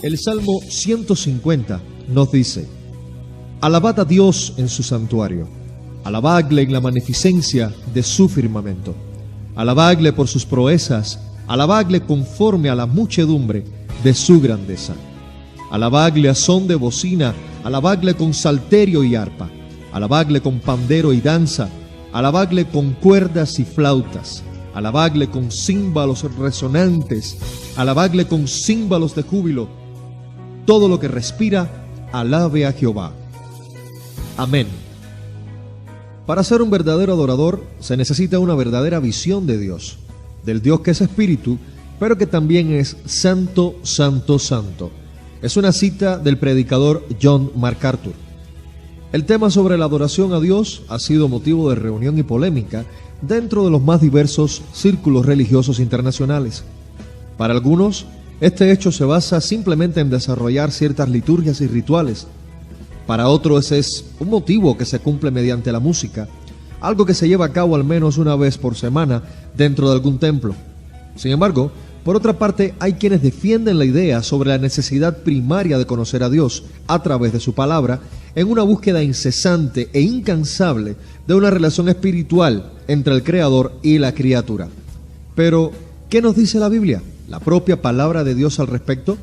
El Salmo 150 nos dice: alabad a Dios en su santuario, alabadle en la magnificencia de su firmamento, alabadle por sus proezas, alabadle conforme a la muchedumbre de su grandeza, alabadle a son de bocina, alabadle con salterio y arpa, alabadle con pandero y danza, alabadle con cuerdas y flautas, alabadle con címbalos resonantes, alabadle con címbalos de júbilo. Todo lo que respira, alabe a Jehová. Amén. Para ser un verdadero adorador se necesita una verdadera visión de Dios, del Dios que es espíritu, pero que también es santo, santo, santo. Es una cita del predicador John MacArthur. El tema sobre la adoración a Dios ha sido motivo de reunión y polémica dentro de los más diversos círculos religiosos internacionales. Para algunos, este hecho se basa simplemente en desarrollar ciertas liturgias y rituales. Para otros es un motivo que se cumple mediante la música, algo que se lleva a cabo al menos una vez por semana dentro de algún templo. Sin embargo, por otra parte, hay quienes defienden la idea sobre la necesidad primaria de conocer a Dios a través de su palabra, en una búsqueda incesante e incansable de una relación espiritual entre el Creador y la criatura. Pero, ¿qué nos dice la Biblia, la propia palabra de Dios al respecto?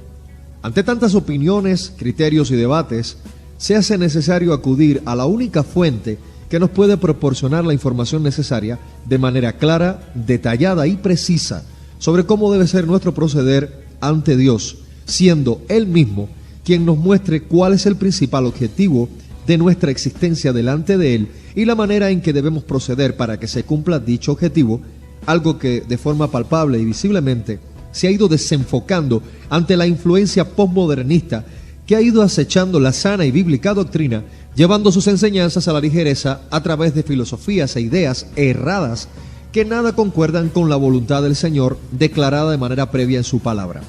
Ante tantas opiniones, criterios y debates, se hace necesario acudir a la única fuente que nos puede proporcionar la información necesaria de manera clara, detallada y precisa sobre cómo debe ser nuestro proceder ante Dios, siendo Él mismo quien nos muestre cuál es el principal objetivo de nuestra existencia delante de Él y la manera en que debemos proceder para que se cumpla dicho objetivo, algo que de forma palpable y visiblemente se ha ido desenfocando ante la influencia postmodernista que ha ido acechando la sana y bíblica doctrina, llevando sus enseñanzas a la ligereza a través de filosofías e ideas erradas que nada concuerdan con la voluntad del Señor declarada de manera previa en su palabra.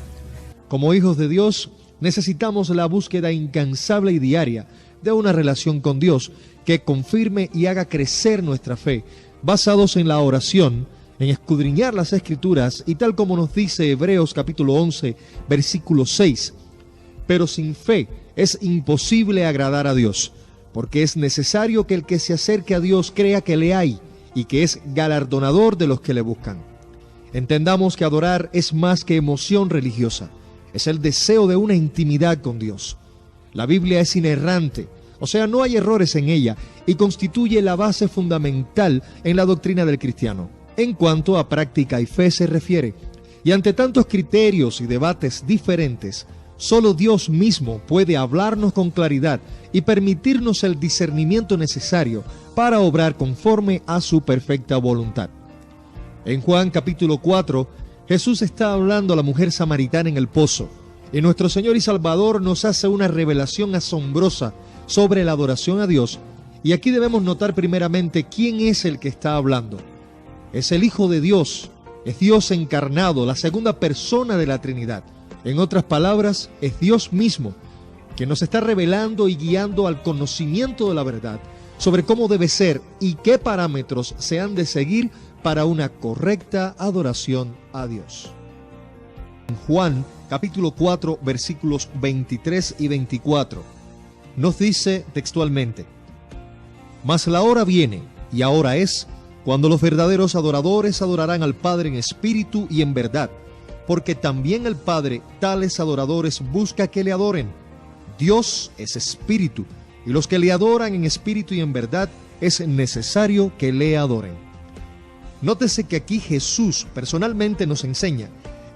Como hijos de Dios, necesitamos la búsqueda incansable y diaria de una relación con Dios que confirme y haga crecer nuestra fe, basados en la oración, en escudriñar las Escrituras y tal como nos dice Hebreos capítulo 11, versículo 6, pero sin fe es imposible agradar a Dios, porque es necesario que el que se acerque a Dios crea que le hay y que es galardonador de los que le buscan. Entendamos que adorar es más que emoción religiosa, es el deseo de una intimidad con Dios. La Biblia es inerrante, o sea, no hay errores en ella, y constituye la base fundamental en la doctrina del cristiano, en cuanto a práctica y fe se refiere. Y ante tantos criterios y debates diferentes, solo Dios mismo puede hablarnos con claridad y permitirnos el discernimiento necesario para obrar conforme a su perfecta voluntad. En Juan capítulo 4, Jesús está hablando a la mujer samaritana en el pozo, y nuestro Señor y Salvador nos hace una revelación asombrosa sobre la adoración a Dios, y aquí debemos notar primeramente quién es el que está hablando. Es el Hijo de Dios, es Dios encarnado, la segunda persona de la Trinidad. En otras palabras, es Dios mismo, que nos está revelando y guiando al conocimiento de la verdad sobre cómo debe ser y qué parámetros se han de seguir para una correcta adoración a Dios. En Juan capítulo 4 versículos 23 y 24 nos dice textualmente: mas la hora viene, y ahora es, cuando los verdaderos adoradores adorarán al Padre en espíritu y en verdad, porque también el Padre tales adoradores busca que le adoren. Dios es espíritu, y los que le adoran en espíritu y en verdad es necesario que le adoren. Nótese que aquí Jesús personalmente nos enseña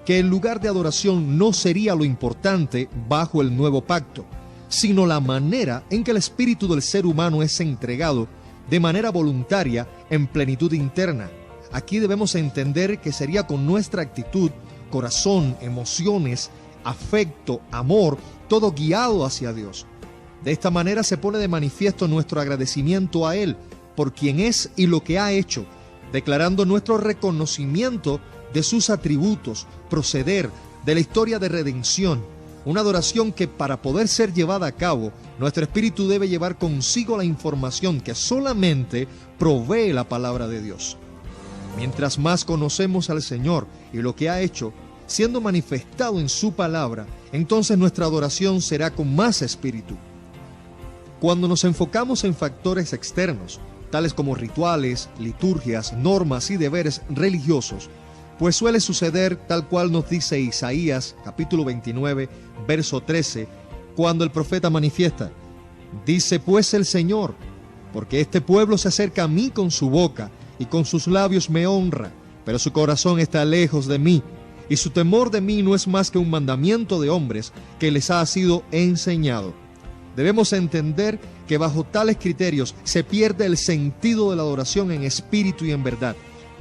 que el lugar de adoración no sería lo importante bajo el nuevo pacto, sino la manera en que el espíritu del ser humano es entregado de manera voluntaria en plenitud interna. Aquí debemos entender que sería con nuestra actitud, corazón, emociones, afecto, amor, todo guiado hacia Dios. De esta manera se pone de manifiesto nuestro agradecimiento a Él por quien es y lo que ha hecho, declarando nuestro reconocimiento de sus atributos, proceder, de la historia de redención. Una adoración que para poder ser llevada a cabo, nuestro espíritu debe llevar consigo la información que solamente provee la palabra de Dios. Mientras más conocemos al Señor y lo que ha hecho, siendo manifestado en su palabra, entonces nuestra adoración será con más espíritu. Cuando nos enfocamos en factores externos, tales como rituales, liturgias, normas y deberes religiosos, pues suele suceder tal cual nos dice Isaías, capítulo 29, verso 13, cuando el profeta manifiesta: dice pues el Señor, porque este pueblo se acerca a mí con su boca y con sus labios me honra, pero su corazón está lejos de mí, y su temor de mí no es más que un mandamiento de hombres que les ha sido enseñado. Debemos entender que bajo tales criterios se pierde el sentido de la adoración en espíritu y en verdad,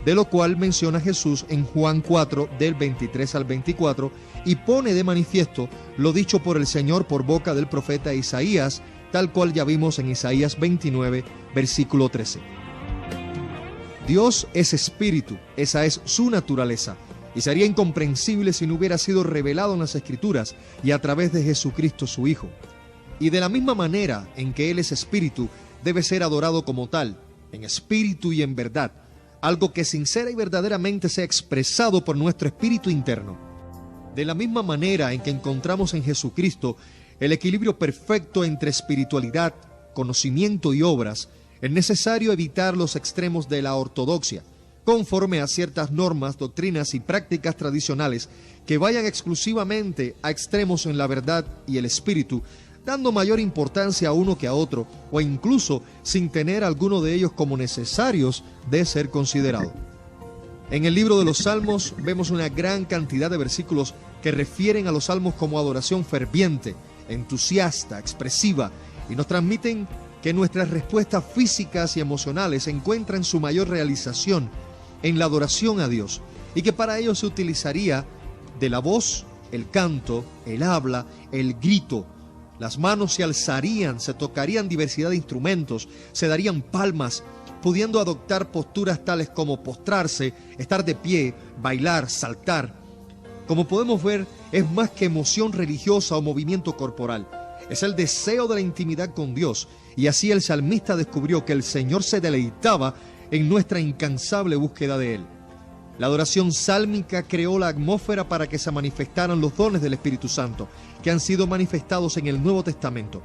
de lo cual menciona Jesús en Juan 4, del 23 al 24, y pone de manifiesto lo dicho por el Señor por boca del profeta Isaías, tal cual ya vimos en Isaías 29, versículo 13. Dios es espíritu, esa es su naturaleza, y sería incomprensible si no hubiera sido revelado en las Escrituras y a través de Jesucristo su Hijo. Y de la misma manera en que Él es espíritu, debe ser adorado como tal, en espíritu y en verdad, algo que sincera y verdaderamente sea expresado por nuestro espíritu interno. De la misma manera en que encontramos en Jesucristo el equilibrio perfecto entre espiritualidad, conocimiento y obras, es necesario evitar los extremos de la ortodoxia, conforme a ciertas normas, doctrinas y prácticas tradicionales que vayan exclusivamente a extremos en la verdad y el espíritu, dando mayor importancia a uno que a otro, o incluso sin tener alguno de ellos como necesarios de ser considerado. En el libro de los Salmos vemos una gran cantidad de versículos que refieren a los salmos como adoración ferviente, entusiasta, expresiva, y nos transmiten que nuestras respuestas físicas y emocionales se encuentran su mayor realización en la adoración a Dios, y que para ello se utilizaría de la voz, el canto, el habla, el grito. Las manos se alzarían, se tocarían diversidad de instrumentos, se darían palmas, pudiendo adoptar posturas tales como postrarse, estar de pie, bailar, saltar. Como podemos ver, es más que emoción religiosa o movimiento corporal. Es el deseo de la intimidad con Dios, y así el salmista descubrió que el Señor se deleitaba en nuestra incansable búsqueda de Él. La adoración sálmica creó la atmósfera para que se manifestaran los dones del Espíritu Santo, que han sido manifestados en el Nuevo Testamento.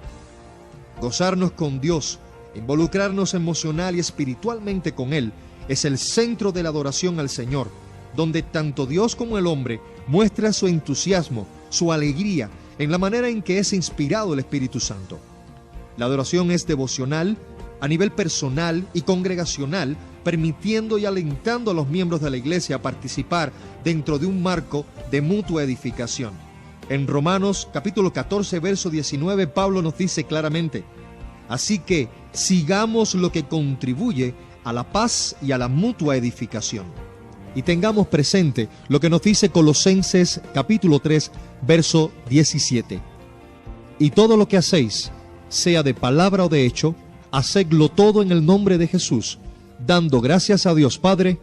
Gozarnos con Dios, involucrarnos emocional y espiritualmente con Él, es el centro de la adoración al Señor, donde tanto Dios como el hombre muestra su entusiasmo, su alegría, en la manera en que es inspirado el Espíritu Santo. La adoración es devocional, a nivel personal y congregacional, permitiendo y alentando a los miembros de la iglesia a participar dentro de un marco de mutua edificación. En Romanos capítulo 14, verso 19, Pablo nos dice claramente: así que sigamos lo que contribuye a la paz y a la mutua edificación. Y tengamos presente lo que nos dice Colosenses capítulo 3, verso 17. Y todo lo que hacéis, sea de palabra o de hecho, hacedlo todo en el nombre de Jesús, dando gracias a Dios Padre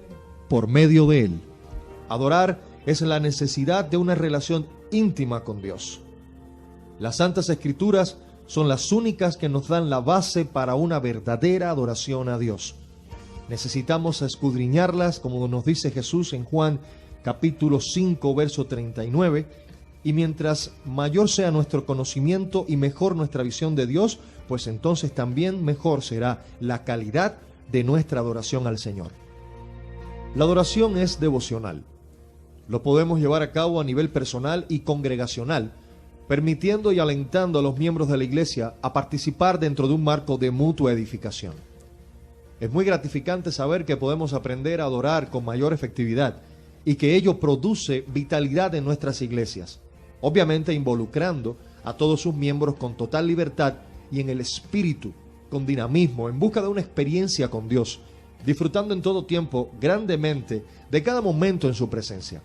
por medio de Él. Adorar es la necesidad de una relación íntima con Dios. Las Santas Escrituras son las únicas que nos dan la base para una verdadera adoración a Dios. Necesitamos escudriñarlas, como nos dice Jesús en Juan capítulo 5, verso 39, y mientras mayor sea nuestro conocimiento y mejor nuestra visión de Dios, pues entonces también mejor será la calidad de nuestra adoración al Señor. La adoración es devocional. Lo podemos llevar a cabo a nivel personal y congregacional, permitiendo y alentando a los miembros de la iglesia a participar dentro de un marco de mutua edificación. Es muy gratificante saber que podemos aprender a adorar con mayor efectividad y que ello produce vitalidad en nuestras iglesias, obviamente involucrando a todos sus miembros con total libertad y en el espíritu, con dinamismo, en busca de una experiencia con Dios, disfrutando en todo tiempo grandemente de cada momento en su presencia.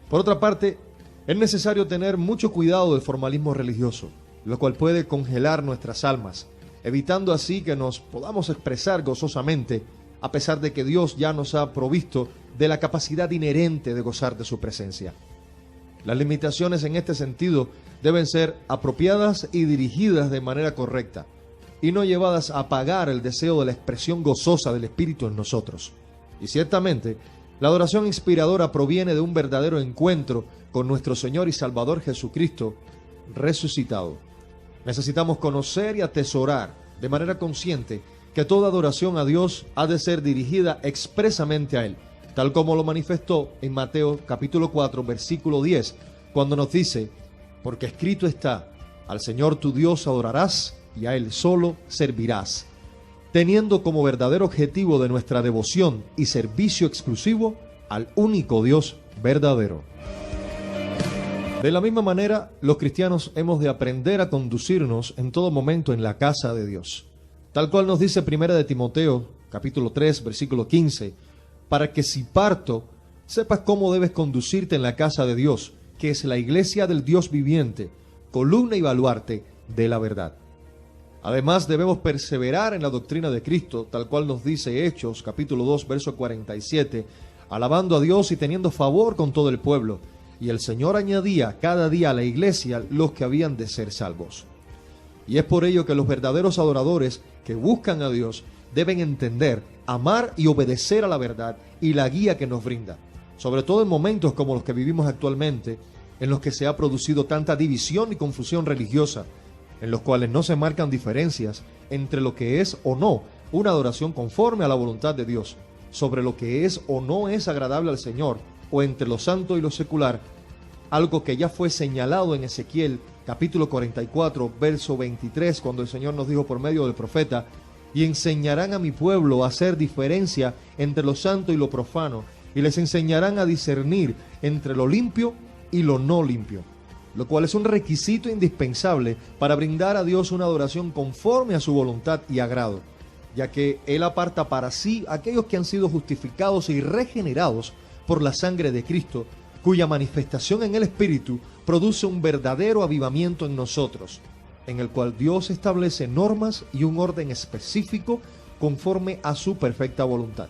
Por otra parte, es necesario tener mucho cuidado del formalismo religioso, lo cual puede congelar nuestras almas, evitando así que nos podamos expresar gozosamente, a pesar de que Dios ya nos ha provisto de la capacidad inherente de gozar de su presencia. Las limitaciones en este sentido deben ser apropiadas y dirigidas de manera correcta, y no llevadas a apagar el deseo de la expresión gozosa del Espíritu en nosotros. Y ciertamente, La adoración inspiradora proviene de un verdadero encuentro con nuestro Señor y Salvador Jesucristo resucitado. Necesitamos conocer y atesorar de manera consciente que toda adoración a Dios ha de ser dirigida expresamente a Él, tal como lo manifestó en Mateo capítulo 4, versículo 10, cuando nos dice: porque escrito está, al Señor tu Dios adorarás y a Él solo servirás, teniendo como verdadero objetivo de nuestra devoción y servicio exclusivo al único Dios verdadero. De la misma manera, los cristianos hemos de aprender a conducirnos en todo momento en la casa de Dios, tal cual nos dice 1 de Timoteo, capítulo 3, versículo 15, para que si parto, sepas cómo debes conducirte en la casa de Dios, que es la iglesia del Dios viviente, columna y baluarte de la verdad. Además, debemos perseverar en la doctrina de Cristo, tal cual nos dice Hechos, capítulo 2, verso 47, alabando a Dios y teniendo favor con todo el pueblo. Y el Señor añadía cada día a la iglesia los que habían de ser salvos. Y es por ello que los verdaderos adoradores que buscan a Dios deben entender, amar y obedecer a la verdad y la guía que nos brinda, sobre todo en momentos como los que vivimos actualmente, en los que se ha producido tanta división y confusión religiosa, en los cuales no se marcan diferencias entre lo que es o no una adoración conforme a la voluntad de Dios, sobre lo que es o no es agradable al Señor, o entre lo santo y lo secular, algo que ya fue señalado en Ezequiel capítulo 44, verso 23, cuando el Señor nos dijo por medio del profeta: y enseñarán a mi pueblo a hacer diferencia entre lo santo y lo profano, y les enseñarán a discernir entre lo limpio y lo no limpio, lo cual es un requisito indispensable para brindar a Dios una adoración conforme a su voluntad y agrado, ya que Él aparta para sí a aquellos que han sido justificados y regenerados por la sangre de Cristo, cuya manifestación en el Espíritu produce un verdadero avivamiento en nosotros, en el cual Dios establece normas y un orden específico conforme a su perfecta voluntad.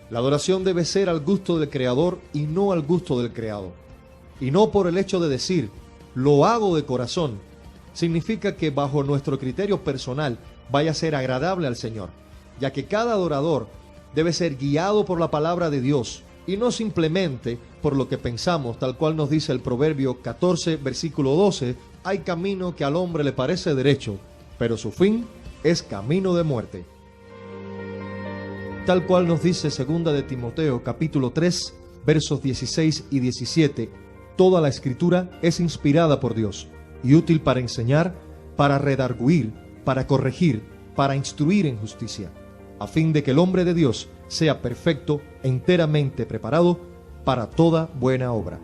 La adoración debe ser al gusto del Creador y no al gusto del creado. Y no por el hecho de decir, lo hago de corazón, significa que bajo nuestro criterio personal vaya a ser agradable al Señor, ya que cada adorador debe ser guiado por la palabra de Dios, y no simplemente por lo que pensamos, tal cual nos dice el Proverbio 14, versículo 12, hay camino que al hombre le parece derecho, pero su fin es camino de muerte. Tal cual nos dice 2 de Timoteo, capítulo 3, versos 16 y 17, toda la Escritura es inspirada por Dios y útil para enseñar, para redarguir, para corregir, para instruir en justicia, a fin de que el hombre de Dios sea perfecto, enteramente preparado para toda buena obra.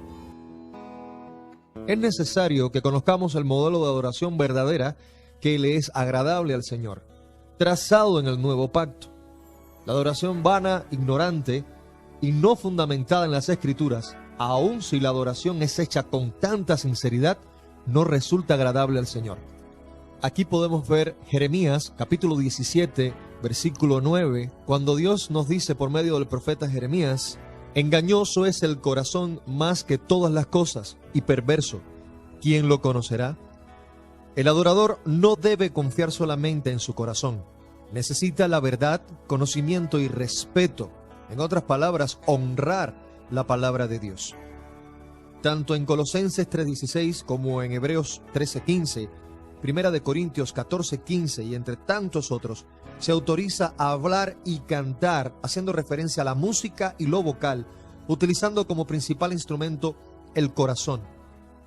Es necesario que conozcamos el modelo de adoración verdadera que le es agradable al Señor, trazado en el nuevo pacto. La adoración vana, ignorante y no fundamentada en las Escrituras, aun si la adoración es hecha con tanta sinceridad, no resulta agradable al Señor. Aquí podemos ver Jeremías capítulo 17, versículo 9, cuando Dios nos dice por medio del profeta Jeremías: engañoso es el corazón más que todas las cosas y perverso, ¿quién lo conocerá? El adorador no debe confiar solamente en su corazón, necesita la verdad, conocimiento y respeto, en otras palabras, honrar la palabra de Dios. Tanto en Colosenses 3:16 como en Hebreos 13:15, Primera de Corintios 14:15 y entre tantos otros, se autoriza a hablar y cantar, haciendo referencia a la música y lo vocal, utilizando como principal instrumento el corazón.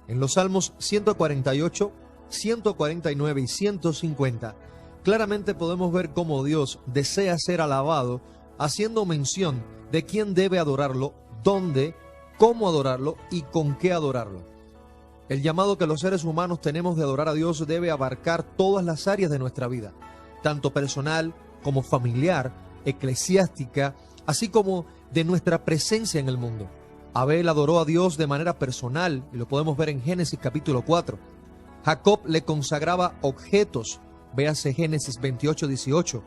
En los Salmos 148, 149 y 150, claramente podemos ver cómo Dios desea ser alabado, haciendo mención de quién debe adorarlo, dónde, cómo adorarlo y con qué adorarlo. El llamado que los seres humanos tenemos de adorar a Dios debe abarcar todas las áreas de nuestra vida, tanto personal como familiar, eclesiástica, así como de nuestra presencia en el mundo. Abel adoró a Dios de manera personal, y lo podemos ver en Génesis capítulo 4. Jacob le consagraba objetos, véase Génesis 28:18.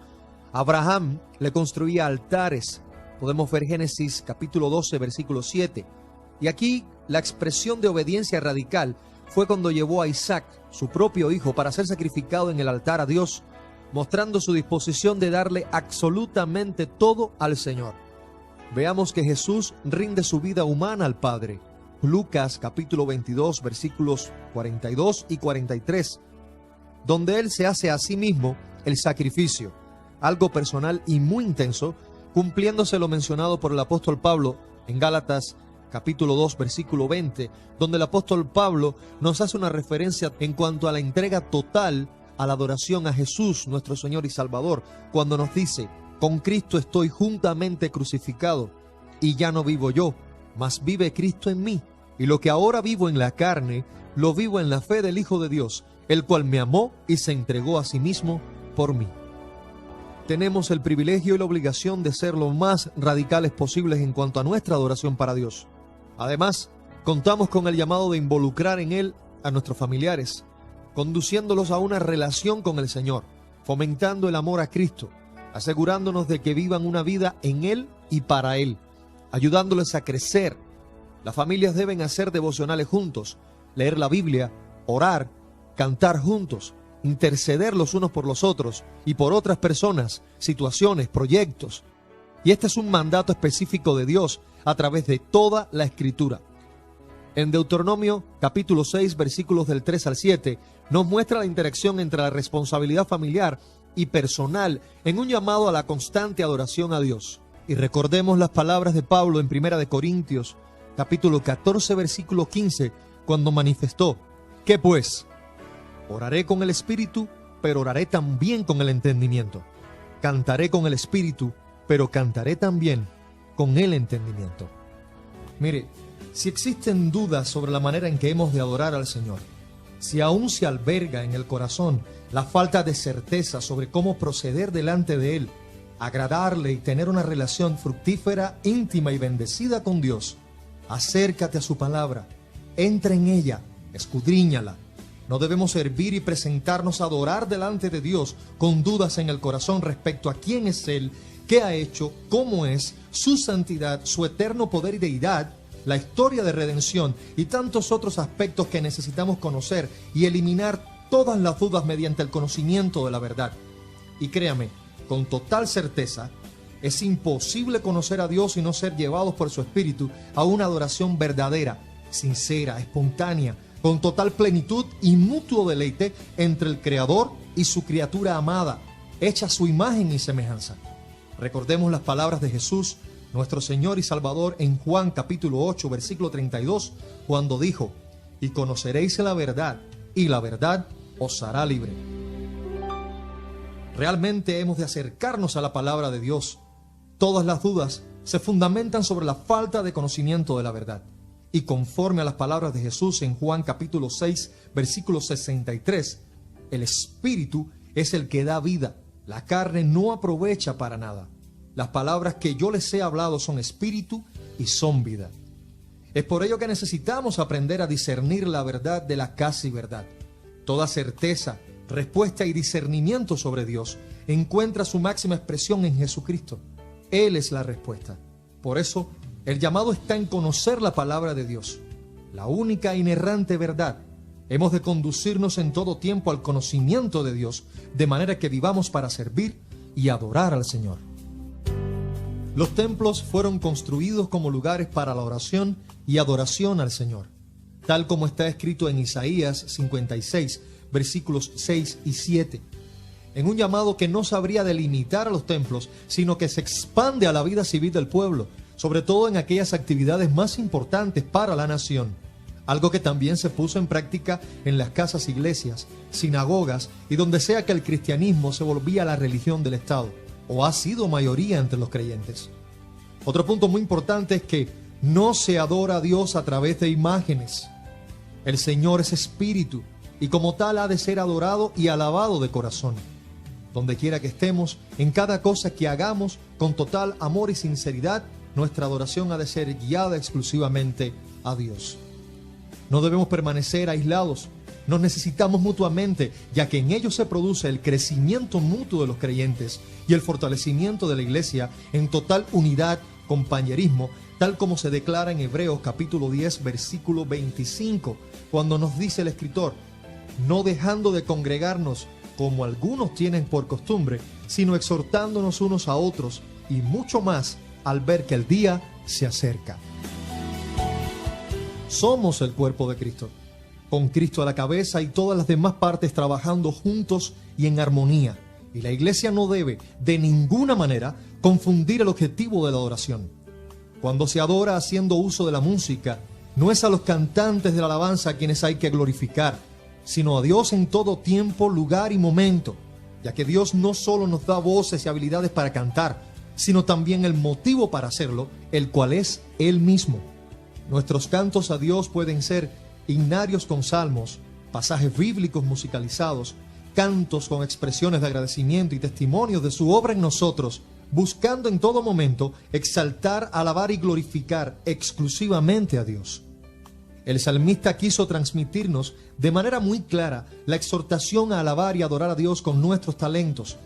Abraham le construía altares, podemos ver Génesis capítulo 12, versículo 7. Y aquí la expresión de obediencia radical fue cuando llevó a Isaac, su propio hijo, para ser sacrificado en el altar a Dios, mostrando su disposición de darle absolutamente todo al Señor. veamos que Jesús rinde su vida humana al Padre. Lucas capítulo 22 versículos 42 y 43, donde Él se hace a sí mismo el sacrificio, algo personal y muy intenso, cumpliéndose lo mencionado por el apóstol Pablo en Gálatas capítulo 2 versículo 20, donde el apóstol Pablo nos hace una referencia en cuanto a la entrega total a la adoración a Jesús, nuestro Señor y Salvador, cuando nos dice: con Cristo estoy juntamente crucificado, y ya no vivo yo, mas vive Cristo en mí, y lo que ahora vivo en la carne, lo vivo en la fe del Hijo de Dios, el cual me amó y se entregó a sí mismo por mí. Tenemos el privilegio y la obligación de ser lo más radicales posibles en cuanto a nuestra adoración para Dios. Además, contamos con el llamado de involucrar en Él a nuestros familiares, conduciéndolos a una relación con el Señor, fomentando el amor a Cristo, asegurándonos de que vivan una vida en Él y para Él, ayudándoles a crecer. Las familias deben hacer devocionales juntos, leer la Biblia, orar, cantar juntos, interceder los unos por los otros y por otras personas, situaciones, proyectos. Y este es un mandato específico de Dios a través de toda la Escritura. En Deuteronomio capítulo 6 versículos del 3 al 7 nos muestra la interacción entre la responsabilidad familiar y personal en un llamado a la constante adoración a Dios. Y recordemos las palabras de Pablo en 1 de Corintios capítulo 14 versículo 15, cuando manifestó: ¿qué pues? Oraré con el espíritu, pero oraré también con el entendimiento. Cantaré con el espíritu, pero cantaré también con el entendimiento. Mire, si existen dudas sobre la manera en que hemos de adorar al Señor, si aún se alberga en el corazón la falta de certeza sobre cómo proceder delante de Él, agradarle y tener una relación fructífera, íntima y bendecida con Dios, acércate a su palabra, entra en ella, escudriñala. No debemos servir y presentarnos a adorar delante de Dios con dudas en el corazón respecto a quién es Él, qué ha hecho, cómo es, su santidad, su eterno poder y deidad, la historia de redención y tantos otros aspectos que necesitamos conocer y eliminar todas las dudas mediante el conocimiento de la verdad. Y créame, con total certeza, es imposible conocer a Dios y no ser llevados por su Espíritu a una adoración verdadera, sincera, espontánea, con total plenitud y mutuo deleite entre el Creador y su criatura amada, hecha a su imagen y semejanza. Recordemos las palabras de Jesús, nuestro Señor y Salvador, en Juan capítulo 8, versículo 32, cuando dijo: y conoceréis la verdad, y la verdad os hará libre. Realmente hemos de acercarnos a la palabra de Dios. Todas las dudas se fundamentan sobre la falta de conocimiento de la verdad. Y conforme a las palabras de Jesús en Juan capítulo 6, versículo 63, el Espíritu es el que da vida, la carne no aprovecha para nada. Las palabras que yo les he hablado son espíritu y son vida. Es por ello que necesitamos aprender a discernir la verdad de la casi verdad. Toda certeza, respuesta y discernimiento sobre Dios encuentra su máxima expresión en Jesucristo. Él es la respuesta. Por eso, el llamado está en conocer la palabra de Dios, la única e inerrante verdad. Hemos de conducirnos en todo tiempo al conocimiento de Dios, de manera que vivamos para servir y adorar al Señor. Los templos fueron construidos como lugares para la oración y adoración al Señor, tal como está escrito en Isaías 56, versículos 6 y 7. En un llamado que no sabría delimitar a los templos, sino que se expande a la vida civil del pueblo, sobre todo en aquellas actividades más importantes para la nación. Algo que también se puso en práctica en las casas iglesias, sinagogas y donde sea que el cristianismo se volvía la religión del Estado, o ha sido mayoría entre los creyentes. Otro punto muy importante es que no se adora a Dios a través de imágenes. El Señor es espíritu y como tal ha de ser adorado y alabado de corazón. Donde quiera que estemos, en cada cosa que hagamos, con total amor y sinceridad, nuestra adoración ha de ser guiada exclusivamente a Dios. No debemos permanecer aislados, nos necesitamos mutuamente, ya que en ello se produce el crecimiento mutuo de los creyentes y el fortalecimiento de la iglesia en total unidad, compañerismo, tal como se declara en Hebreos capítulo 10, versículo 25, cuando nos dice el escritor: no dejando de congregarnos, como algunos tienen por costumbre, sino exhortándonos unos a otros, y mucho más al ver que el día se acerca. Somos el cuerpo de Cristo, con Cristo a la cabeza y todas las demás partes trabajando juntos y en armonía. Y la iglesia no debe de ninguna manera confundir el objetivo de la adoración. Cuando se adora haciendo uso de la música, no es a los cantantes de la alabanza a quienes hay que glorificar, sino a Dios en todo tiempo, lugar y momento, ya que Dios no solo nos da voces y habilidades para cantar, sino también el motivo para hacerlo, el cual es Él mismo. Nuestros cantos a Dios pueden ser himnarios con salmos, pasajes bíblicos musicalizados, cantos con expresiones de agradecimiento y testimonios de su obra en nosotros, buscando en todo momento exaltar, alabar y glorificar exclusivamente a Dios. El salmista quiso transmitirnos de manera muy clara la exhortación a alabar y adorar a Dios con nuestros talentos.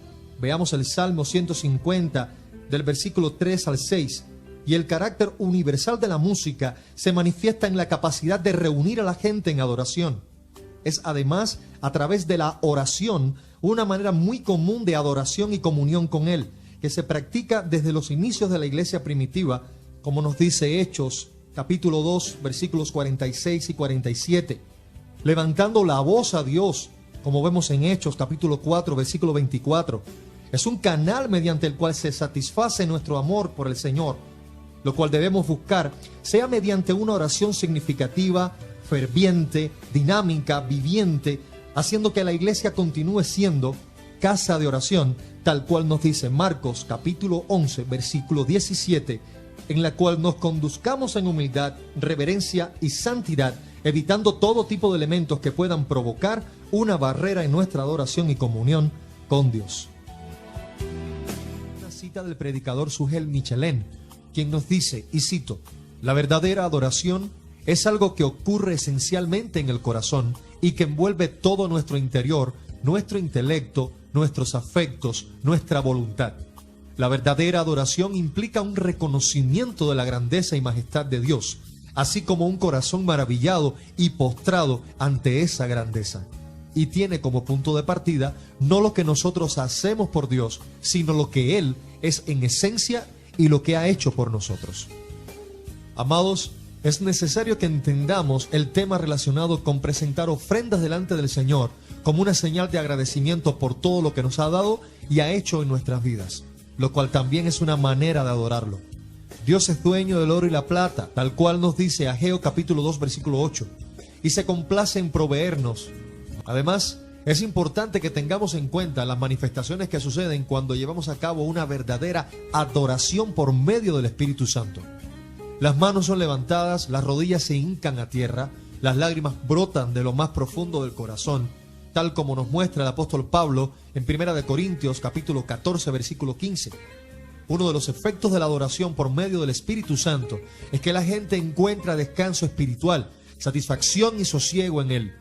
Veamos el Salmo 150 del versículo 3 al 6. Y el carácter universal de la música se manifiesta en la capacidad de reunir a la gente en adoración. Es además, a través de la oración, una manera muy común de adoración y comunión con Él, que se practica desde los inicios de la iglesia primitiva, como nos dice Hechos, capítulo 2, versículos 46 y 47. Levantando la voz a Dios, como vemos en Hechos, capítulo 4, versículo 24. Es un canal mediante el cual se satisface nuestro amor por el Señor, lo cual debemos buscar, sea mediante una oración significativa, ferviente, dinámica, viviente, haciendo que la iglesia continúe siendo casa de oración, tal cual nos dice Marcos capítulo 11, versículo 17, en la cual nos conduzcamos en humildad, reverencia y santidad, evitando todo tipo de elementos que puedan provocar una barrera en nuestra adoración y comunión con Dios. Una cita del predicador Sugel Michelin, quien nos dice, y cito, la verdadera adoración es algo que ocurre esencialmente en el corazón y que envuelve todo nuestro interior, nuestro intelecto, nuestros afectos, nuestra voluntad. La verdadera adoración implica un reconocimiento de la grandeza y majestad de Dios, así como un corazón maravillado y postrado ante esa grandeza. Y tiene como punto de partida no lo que nosotros hacemos por Dios, sino lo que Él es en esencia y lo que ha hecho por nosotros. Amados, es necesario que entendamos el tema relacionado con presentar ofrendas delante del Señor como una señal de agradecimiento por todo lo que nos ha dado y ha hecho en nuestras vidas, lo cual también es una manera de adorarlo. Dios es dueño del oro y la plata, tal cual nos dice Ageo capítulo 2 versículo 8, y se complace en proveernos. Además, es importante que tengamos en cuenta las manifestaciones que suceden cuando llevamos a cabo una verdadera adoración por medio del Espíritu Santo. Las manos son levantadas, las rodillas se hincan a tierra, las lágrimas brotan de lo más profundo del corazón, tal como nos muestra el apóstol Pablo en 1 Corintios capítulo 14 versículo 15. Uno de los efectos de la adoración por medio del Espíritu Santo es que la gente encuentra descanso espiritual, satisfacción y sosiego en Él.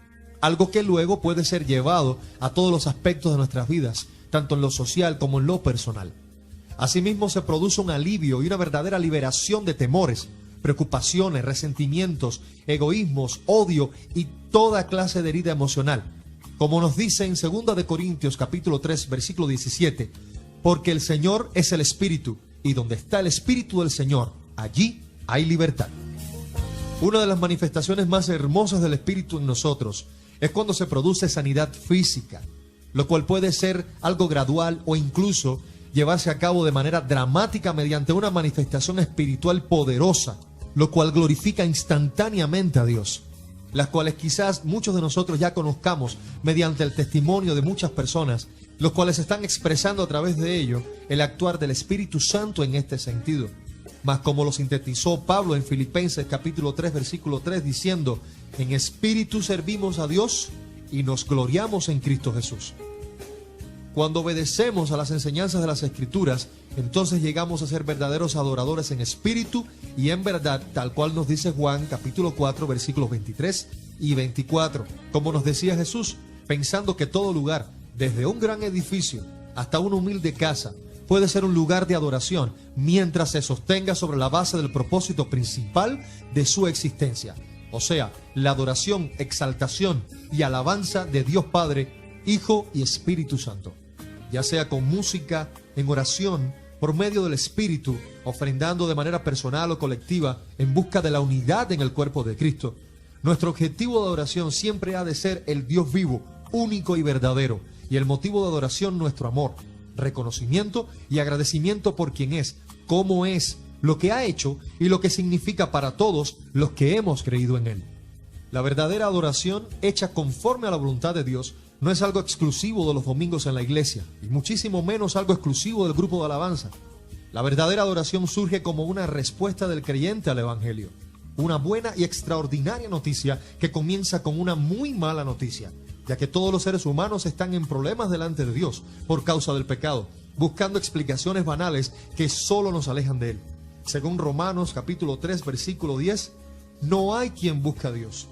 Algo que luego puede ser llevado a todos los aspectos de nuestras vidas, tanto en lo social como en lo personal. Asimismo, se produce un alivio y una verdadera liberación de temores, preocupaciones, resentimientos, egoísmos, odio y toda clase de herida emocional. Como nos dice en 2 Corintios capítulo 3, versículo 17, porque el Señor es el Espíritu, y donde está el Espíritu del Señor, allí hay libertad. Una de las manifestaciones más hermosas del Espíritu en nosotros es cuando se produce sanidad física, lo cual puede ser algo gradual o incluso llevarse a cabo de manera dramática mediante una manifestación espiritual poderosa, lo cual glorifica instantáneamente a Dios, las cuales quizás muchos de nosotros ya conozcamos mediante el testimonio de muchas personas, los cuales están expresando a través de ello el actuar del Espíritu Santo en este sentido. Mas como lo sintetizó Pablo en Filipenses capítulo 3 versículo 3 diciendo, en espíritu servimos a Dios y nos gloriamos en Cristo Jesús. Cuando obedecemos a las enseñanzas de las Escrituras, entonces llegamos a ser verdaderos adoradores en espíritu y en verdad, tal cual nos dice Juan capítulo 4 versículos 23 y 24. Como nos decía Jesús, pensando que todo lugar, desde un gran edificio hasta una humilde casa, puede ser un lugar de adoración mientras se sostenga sobre la base del propósito principal de su existencia, o sea, la adoración, exaltación y alabanza de Dios Padre, Hijo y Espíritu Santo, ya sea con música, en oración, por medio del Espíritu, ofrendando de manera personal o colectiva en busca de la unidad en el cuerpo de Cristo. Nuestro objetivo de adoración siempre ha de ser el Dios vivo, único y verdadero, y el motivo de adoración nuestro amor, reconocimiento y agradecimiento por quien es, cómo es, lo que ha hecho y lo que significa para todos los que hemos creído en Él. La verdadera adoración, hecha conforme a la voluntad de Dios, no es algo exclusivo de los domingos en la iglesia, y muchísimo menos algo exclusivo del grupo de alabanza. La verdadera adoración surge como una respuesta del creyente al Evangelio. Una buena y extraordinaria noticia que comienza con una muy mala noticia, ya que todos los seres humanos están en problemas delante de Dios por causa del pecado, buscando explicaciones banales que solo nos alejan de Él. Según Romanos capítulo 3 versículo 10, no hay quien busque a Dios.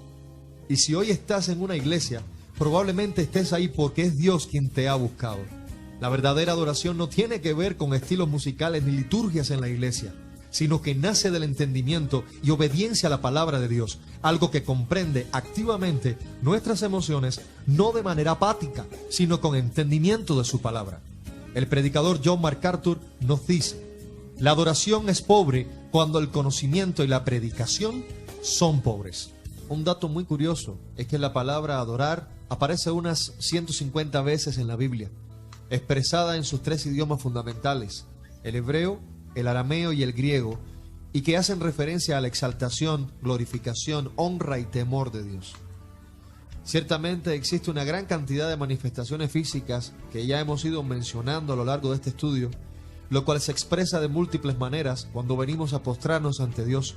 Y si hoy estás en una iglesia, probablemente estés ahí porque es Dios quien te ha buscado. La verdadera adoración no tiene que ver con estilos musicales ni liturgias en la iglesia, sino que nace del entendimiento y obediencia a la palabra de Dios, algo que comprende activamente nuestras emociones, no de manera apática, sino con entendimiento de su palabra. El predicador John MacArthur nos dice: la adoración es pobre cuando el conocimiento y la predicación son pobres. Un dato muy curioso es que la palabra adorar aparece unas 150 veces en la Biblia, expresada en sus 3 idiomas fundamentales, el hebreo, el arameo y el griego, y que hacen referencia a la exaltación, glorificación, honra y temor de Dios. Ciertamente existe una gran cantidad de manifestaciones físicas que ya hemos ido mencionando a lo largo de este estudio, lo cual se expresa de múltiples maneras cuando venimos a postrarnos ante Dios.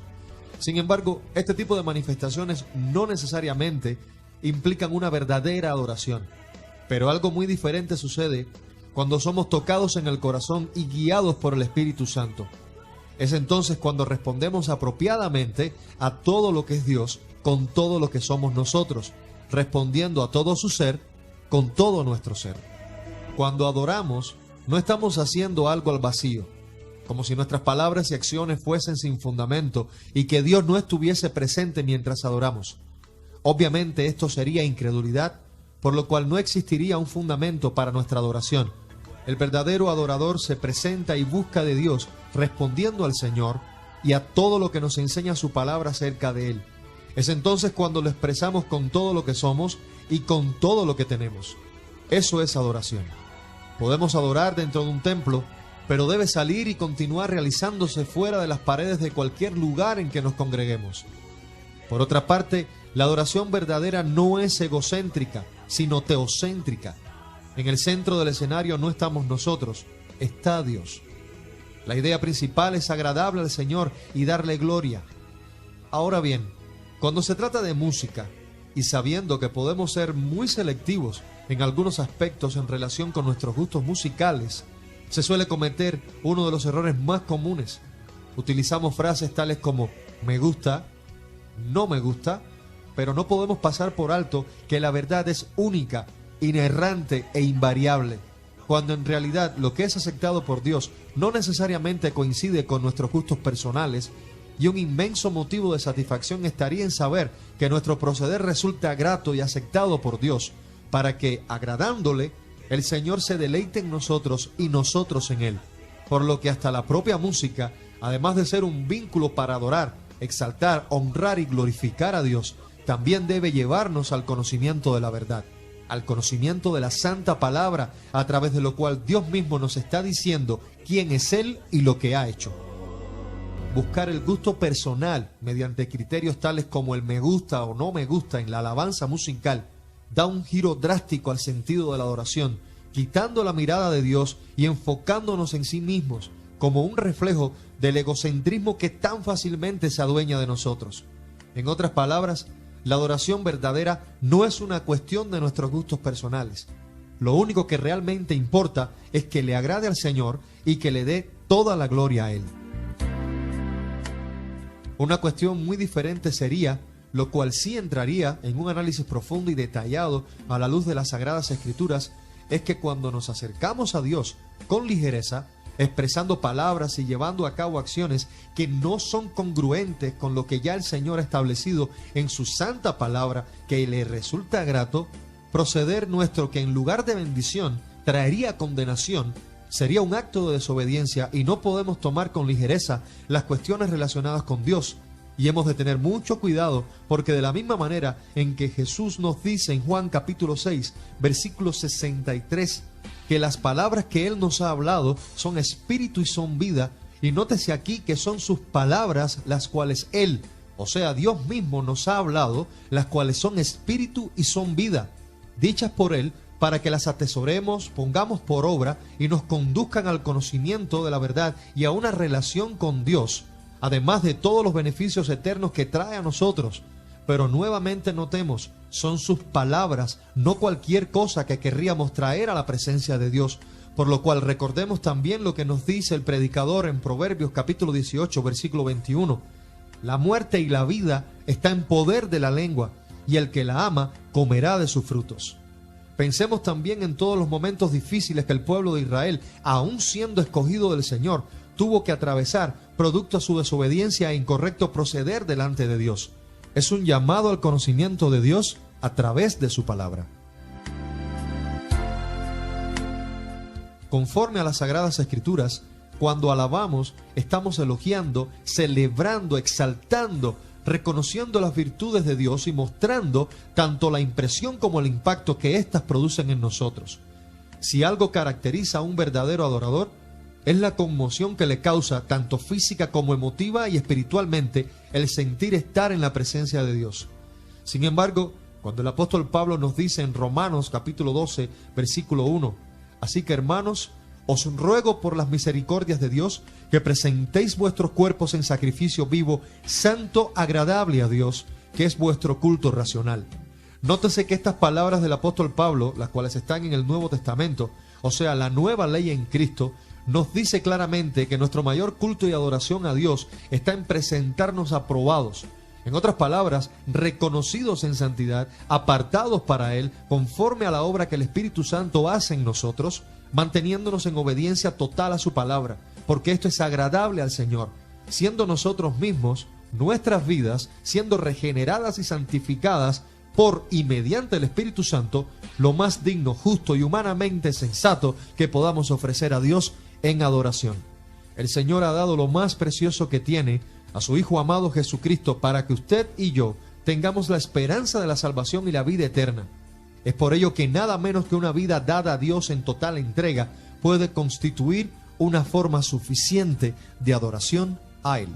Sin embargo, este tipo de manifestaciones no necesariamente implican una verdadera adoración, pero algo muy diferente sucede cuando somos tocados en el corazón y guiados por el Espíritu Santo. Es entonces cuando respondemos apropiadamente a todo lo que es Dios con todo lo que somos nosotros, respondiendo a todo su ser con todo nuestro ser. Cuando adoramos, no estamos haciendo algo al vacío, como si nuestras palabras y acciones fuesen sin fundamento y que Dios no estuviese presente mientras adoramos. Obviamente esto sería incredulidad, por lo cual no existiría un fundamento para nuestra adoración. El verdadero adorador se presenta y busca de Dios, respondiendo al Señor y a todo lo que nos enseña su palabra acerca de Él. Es entonces cuando lo expresamos con todo lo que somos y con todo lo que tenemos. Eso es adoración. Podemos adorar dentro de un templo, pero debe salir y continuar realizándose fuera de las paredes de cualquier lugar en que nos congreguemos. Por otra parte, la adoración verdadera no es egocéntrica, sino teocéntrica. En el centro del escenario no estamos nosotros, está Dios. La idea principal es agradable al Señor y darle gloria. Ahora bien, cuando se trata de música, y sabiendo que podemos ser muy selectivos en algunos aspectos en relación con nuestros gustos musicales, se suele cometer uno de los errores más comunes. Utilizamos frases tales como me gusta, no me gusta, pero no podemos pasar por alto que la verdad es única, inerrante e invariable, cuando en realidad lo que es aceptado por Dios no necesariamente coincide con nuestros gustos personales, y un inmenso motivo de satisfacción estaría en saber que nuestro proceder resulta grato y aceptado por Dios, para que, agradándole, el Señor se deleite en nosotros y nosotros en Él. Por lo que hasta la propia música, además de ser un vínculo para adorar, exaltar, honrar y glorificar a Dios, también debe llevarnos al conocimiento de la verdad, al conocimiento de la santa palabra, a través de lo cual Dios mismo nos está diciendo quién es Él y lo que ha hecho. Buscar el gusto personal mediante criterios tales como el me gusta o no me gusta en la alabanza musical da un giro drástico al sentido de la adoración, quitando la mirada de Dios y enfocándonos en sí mismos como un reflejo del egocentrismo que tan fácilmente se adueña de nosotros. En otras palabras, la adoración verdadera no es una cuestión de nuestros gustos personales. Lo único que realmente importa es que le agrade al Señor y que le dé toda la gloria a Él. Una cuestión muy diferente sería, lo cual sí entraría en un análisis profundo y detallado a la luz de las Sagradas Escrituras, es que cuando nos acercamos a Dios con ligereza, expresando palabras y llevando a cabo acciones que no son congruentes con lo que ya el Señor ha establecido en su santa palabra, que le resulta grato, proceder nuestro que en lugar de bendición traería condenación, sería un acto de desobediencia y no podemos tomar con ligereza las cuestiones relacionadas con Dios. Y hemos de tener mucho cuidado, porque de la misma manera en que Jesús nos dice en Juan capítulo 6, versículo 63, que las palabras que Él nos ha hablado son espíritu y son vida, y nótese aquí que son sus palabras las cuales Él, o sea, Dios mismo nos ha hablado, las cuales son espíritu y son vida, dichas por Él, para que las atesoremos, pongamos por obra y nos conduzcan al conocimiento de la verdad y a una relación con Dios, además de todos los beneficios eternos que trae a nosotros. Pero nuevamente notemos, son sus palabras, no cualquier cosa que querríamos traer a la presencia de Dios. Por lo cual recordemos también lo que nos dice el predicador en Proverbios capítulo 18, versículo 21. La muerte y la vida está en poder de la lengua, y el que la ama comerá de sus frutos. Pensemos también en todos los momentos difíciles que el pueblo de Israel, aun siendo escogido del Señor, tuvo que atravesar producto a su desobediencia e incorrecto proceder delante de Dios. Es un llamado al conocimiento de Dios a través de su palabra. Conforme a las Sagradas Escrituras, cuando alabamos, estamos elogiando, celebrando, exaltando, reconociendo las virtudes de Dios y mostrando tanto la impresión como el impacto que éstas producen en nosotros. Si algo caracteriza a un verdadero adorador, es la conmoción que le causa, tanto física como emotiva y espiritualmente, el sentir estar en la presencia de Dios. Sin embargo, cuando el apóstol Pablo nos dice en Romanos capítulo 12, versículo 1, así que hermanos, os ruego por las misericordias de Dios que presentéis vuestros cuerpos en sacrificio vivo, santo, agradable a Dios, que es vuestro culto racional. Nótese que estas palabras del apóstol Pablo, las cuales están en el Nuevo Testamento, o sea, la nueva ley en Cristo, nos dice claramente que nuestro mayor culto y adoración a Dios está en presentarnos aprobados. En otras palabras, reconocidos en santidad, apartados para Él, conforme a la obra que el Espíritu Santo hace en nosotros, manteniéndonos en obediencia total a su palabra, porque esto es agradable al Señor, siendo nosotros mismos, nuestras vidas, siendo regeneradas y santificadas por y mediante el Espíritu Santo, lo más digno, justo y humanamente sensato que podamos ofrecer a Dios en adoración. El Señor ha dado lo más precioso que tiene, a su Hijo amado Jesucristo, para que usted y yo tengamos la esperanza de la salvación y la vida eterna. Es por ello que nada menos que una vida dada a Dios en total entrega puede constituir una forma suficiente de adoración a Él.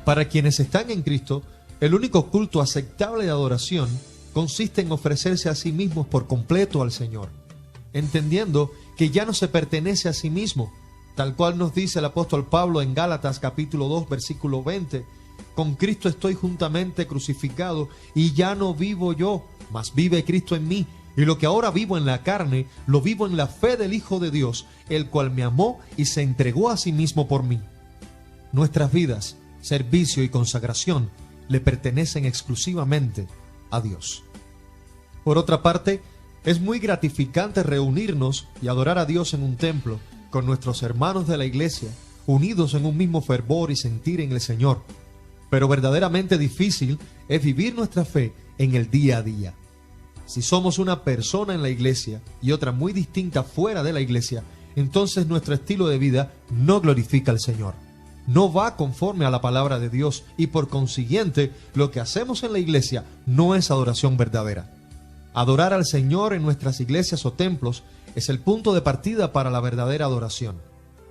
Para quienes están en Cristo, el único culto aceptable de adoración consiste en ofrecerse a sí mismos por completo al Señor, entendiendo que ya no se pertenece a sí mismo, tal cual nos dice el apóstol Pablo en Gálatas capítulo 2 versículo 20, con Cristo estoy juntamente crucificado y ya no vivo yo, mas vive Cristo en mí, y lo que ahora vivo en la carne, lo vivo en la fe del Hijo de Dios, el cual me amó y se entregó a sí mismo por mí. Nuestras vidas, servicio y consagración le pertenecen exclusivamente a Dios. Por otra parte, es muy gratificante reunirnos y adorar a Dios en un templo con nuestros hermanos de la iglesia, unidos en un mismo fervor y sentir en el Señor. Pero verdaderamente difícil es vivir nuestra fe en el día a día. Si somos una persona en la iglesia y otra muy distinta fuera de la iglesia, entonces nuestro estilo de vida no glorifica al Señor. No va conforme a la palabra de Dios y por consiguiente lo que hacemos en la iglesia no es adoración verdadera. Adorar al Señor en nuestras iglesias o templos es el punto de partida para la verdadera adoración.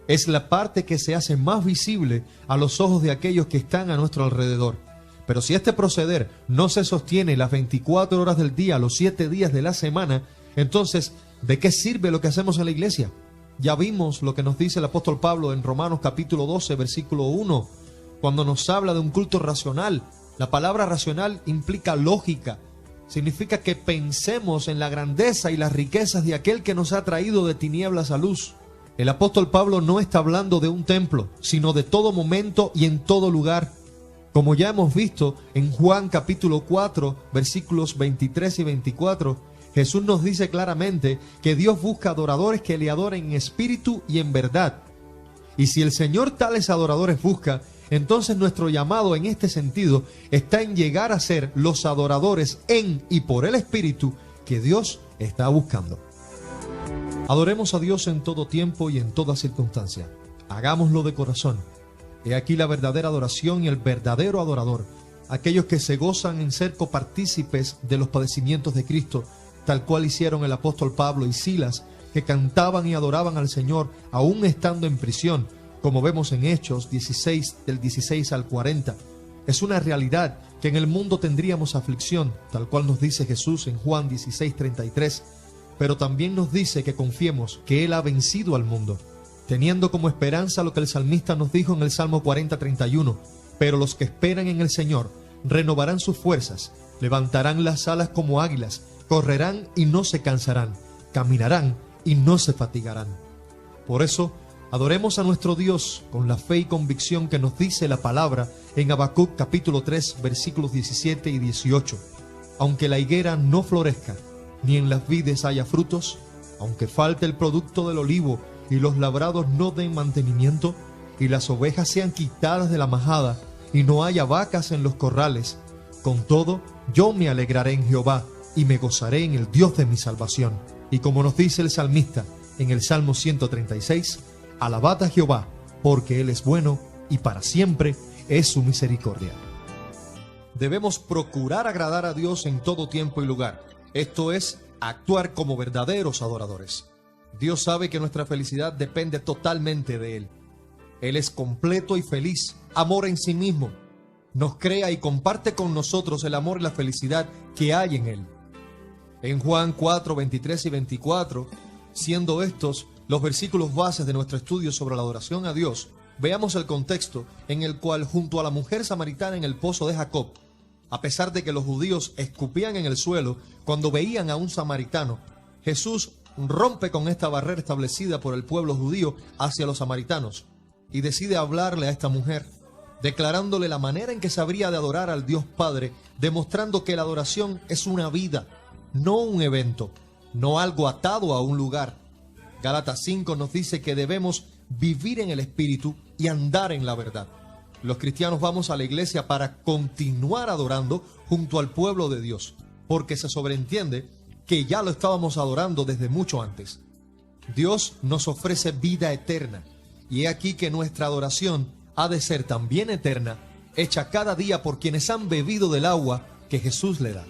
Es la parte que se hace más visible a los ojos de aquellos que están a nuestro alrededor. Pero si este proceder no se sostiene las 24 horas del día, los 7 días de la semana, entonces, ¿de qué sirve lo que hacemos en la iglesia? Ya vimos lo que nos dice el apóstol Pablo en Romanos capítulo 12, versículo 1, cuando nos habla de un culto racional. La palabra racional implica lógica. Significa que pensemos en la grandeza y las riquezas de aquel que nos ha traído de tinieblas a luz. El apóstol Pablo no está hablando de un templo, sino de todo momento y en todo lugar. Como ya hemos visto en Juan capítulo 4, versículos 23 y 24, Jesús nos dice claramente que Dios busca adoradores que le adoren en espíritu y en verdad. Y si el Señor tales adoradores busca, entonces nuestro llamado en este sentido está en llegar a ser los adoradores en y por el Espíritu que Dios está buscando. Adoremos a Dios en todo tiempo y en toda circunstancia. Hagámoslo de corazón. He aquí la verdadera adoración y el verdadero adorador, aquellos que se gozan en ser copartícipes de los padecimientos de Cristo, tal cual hicieron el apóstol Pablo y Silas, que cantaban y adoraban al Señor aún estando en prisión, como vemos en Hechos 16, del 16 al 40. Es una realidad que en el mundo tendríamos aflicción, tal cual nos dice Jesús en Juan 16:33, pero también nos dice que confiemos que Él ha vencido al mundo, teniendo como esperanza lo que el salmista nos dijo en el Salmo 40:31, pero los que esperan en el Señor renovarán sus fuerzas, levantarán las alas como águilas, correrán y no se cansarán, caminarán y no se fatigarán. Por eso, adoremos a nuestro Dios con la fe y convicción que nos dice la palabra en Habacuc capítulo 3, versículos 17 y 18. Aunque la higuera no florezca, ni en las vides haya frutos, aunque falte el producto del olivo y los labrados no den mantenimiento, y las ovejas sean quitadas de la majada, y no haya vacas en los corrales, con todo yo me alegraré en Jehová, y me gozaré en el Dios de mi salvación. Y como nos dice el salmista en el Salmo 136, alabad a Jehová, porque Él es bueno, y para siempre es su misericordia. Debemos procurar agradar a Dios en todo tiempo y lugar. Esto es, actuar como verdaderos adoradores. Dios sabe que nuestra felicidad depende totalmente de Él. Él es completo y feliz, amor en sí mismo. Nos crea y comparte con nosotros el amor y la felicidad que hay en Él. En Juan 4, 23 y 24, siendo estos los versículos bases de nuestro estudio sobre la adoración a Dios, veamos el contexto en el cual, junto a la mujer samaritana en el pozo de Jacob, a pesar de que los judíos escupían en el suelo cuando veían a un samaritano, Jesús rompe con esta barrera establecida por el pueblo judío hacia los samaritanos y decide hablarle a esta mujer, declarándole la manera en que se habría de adorar al Dios Padre, demostrando que la adoración es una vida, no un evento, no algo atado a un lugar. Gálatas 5 nos dice que debemos vivir en el Espíritu y andar en la verdad. Los cristianos vamos a la iglesia para continuar adorando junto al pueblo de Dios, porque se sobreentiende que ya lo estábamos adorando desde mucho antes. Dios nos ofrece vida eterna, y he aquí que nuestra adoración ha de ser también eterna, hecha cada día por quienes han bebido del agua que Jesús le da.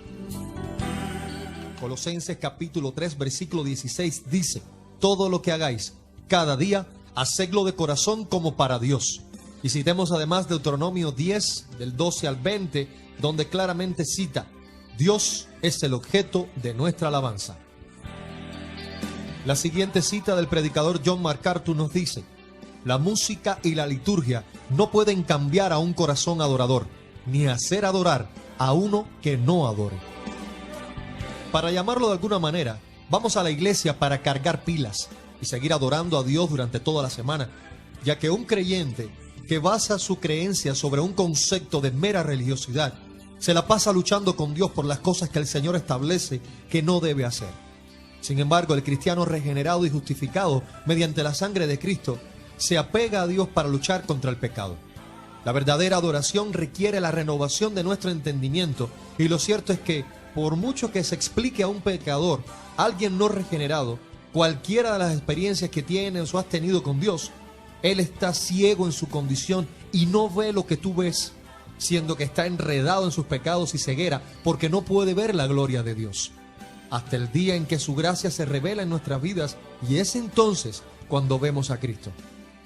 Colosenses capítulo 3, versículo 16 dice: todo lo que hagáis cada día, hacedlo de corazón como para Dios. Y citemos además Deuteronomio 10, del 12 al 20, donde claramente cita: Dios es el objeto de nuestra alabanza. La siguiente cita del predicador John MacArthur nos dice: la música y la liturgia no pueden cambiar a un corazón adorador, ni hacer adorar a uno que no adore. Para llamarlo de alguna manera, vamos a la iglesia para cargar pilas y seguir adorando a Dios durante toda la semana, ya que un creyente que basa su creencia sobre un concepto de mera religiosidad se la pasa luchando con Dios por las cosas que el Señor establece que no debe hacer. Sin embargo, el cristiano regenerado y justificado mediante la sangre de Cristo se apega a Dios para luchar contra el pecado. La verdadera adoración requiere la renovación de nuestro entendimiento, y lo cierto es que, por mucho que se explique a un pecador, alguien no regenerado, cualquiera de las experiencias que tienes o has tenido con Dios, él está ciego en su condición y no ve lo que tú ves, siendo que está enredado en sus pecados y ceguera, porque no puede ver la gloria de Dios. Hasta el día en que su gracia se revela en nuestras vidas, y es entonces cuando vemos a Cristo.